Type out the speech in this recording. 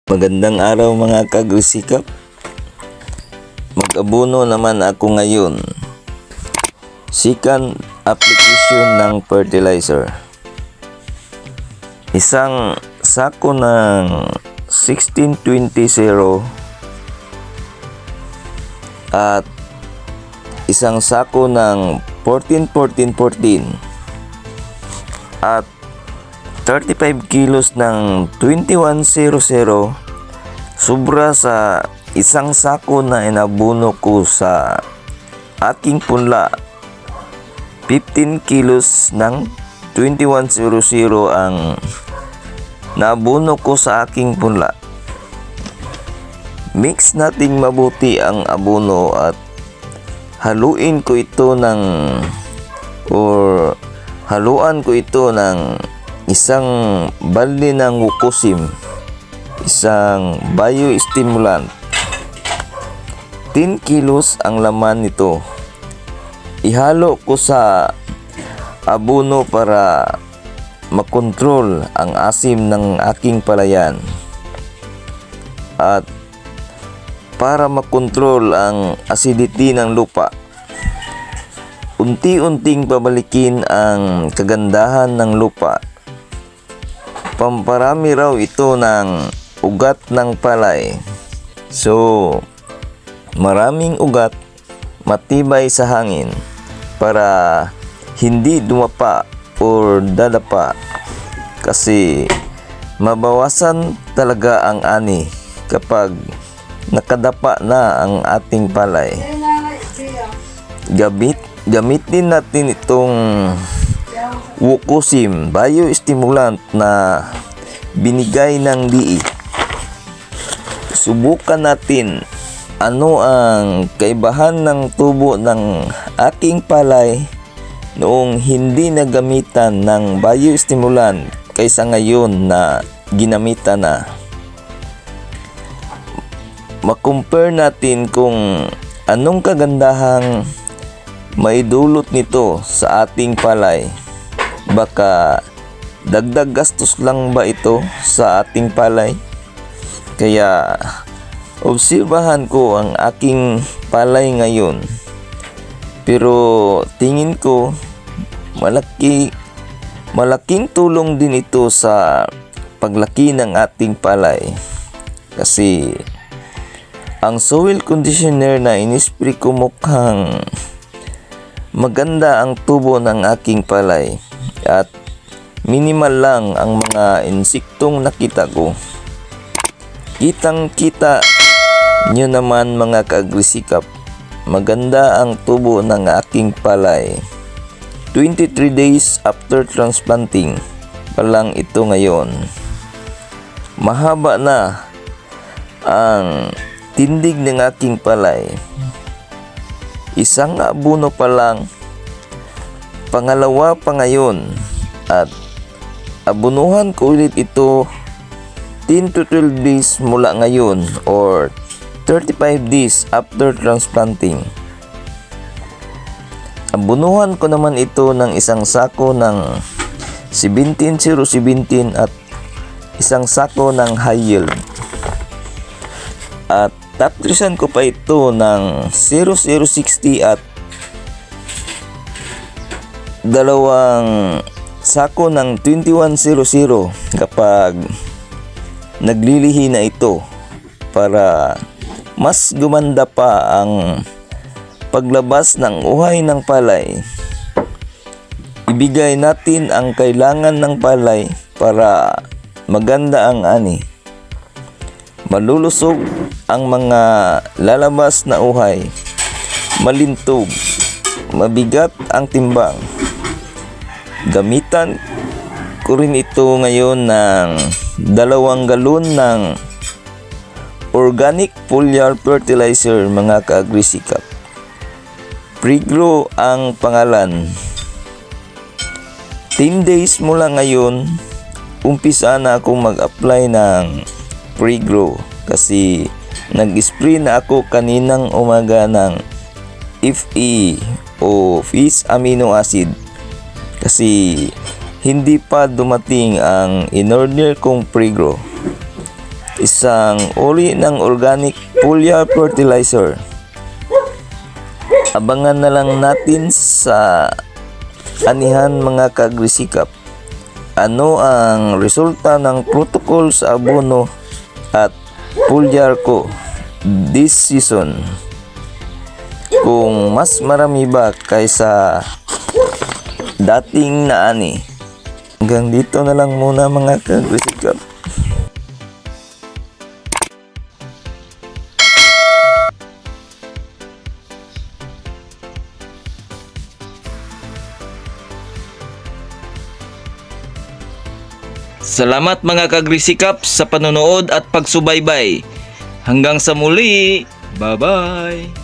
Magandang araw mga kagrisikap. Mag-abono naman ako ngayon. Second application ng fertilizer. Isang sako ng 16-20-0 at isang sako ng 14-14-14 at 35 kilos ng 2100 sobra sa isang sako na inabuno ko sa aking punla. 15 kilos ng 2100 ang nabuno ko sa aking punla. Mix nating mabuti ang abono at haluan ko ito ng isang balde ng wukosim, isang biostimulant. 10 kilos ang laman nito. Ihalo ko sa abono para makontrol ang asim ng aking palayan at para makontrol ang acidity ng lupa. Unti-unting pabalikin ang kagandahan ng lupa. Pamparami raw ito ng ugat ng palay. So, maraming ugat, matibay sa hangin para hindi dumapa or dadapa, kasi mabawasan talaga ang ani kapag nakadapa na ang ating palay. Gamitin natin itong wukosim biostimulant na binigay ng DE. Subukan natin ano ang kaibahan ng tubo ng aking palay noong hindi nagamitan ng biostimulant kaysa ngayon na ginamitan na. Makompare natin kung anong kagandahang maidulot nito sa ating palay. Baka dagdag gastos lang ba ito sa ating palay? Kaya obserbahan ko ang aking palay ngayon. Pero tingin ko malaking tulong din ito sa paglaki ng ating palay. Kasi ang soil conditioner na inispray ko mukhang maganda ang tubo ng aking palay at minimal lang ang mga insektong nakita ko. Kitang-kita nyo naman mga kaagrisikap, maganda ang tubo ng aking palay. 23 days after transplanting pa lang ito ngayon. Mahaba na ang tindig ng aking palay. Isang abono pa lang, pangalawa pa ngayon, at abunuhan ko ulit ito 10 to 12 days mula ngayon or 35 days after transplanting. Abunuhan ko naman ito ng isang sako ng 17-0-17 at isang sako ng high yield. At tatrisan ko pa ito ng 0060 at dalawang sako ng 2100 kapag naglilihi na ito para mas gumanda pa ang paglabas ng uhay ng palay. Ibigay natin ang kailangan ng palay para maganda ang ani. Malulusog ang mga lalabas na uhay, malintog, mabigat ang timbang. Gamitan ko rin ito ngayon ng 2 galon ng organic foliar fertilizer mga kaagrisikap. Pre-grow ang pangalan. 10 days mula ngayon, umpisa na akong mag-apply ng pre-grow kasi nag-spray na ako kaninang umaga ng FE o fish amino acid kasi hindi pa dumating ang in-order kong pre-grow. isang uri ng organic foliar fertilizer. Abangan na lang natin sa anihan mga kaagrisikap. Ano ang resulta ng protocol sa abono at foliar ko this season? Kung mas marami ba kaysa dating na ani? Hanggang dito na lang muna mga kaagrisikap. Salamat mga kagrisikap sa panonood at pagsubaybay. Hanggang sa muli. Bye-bye.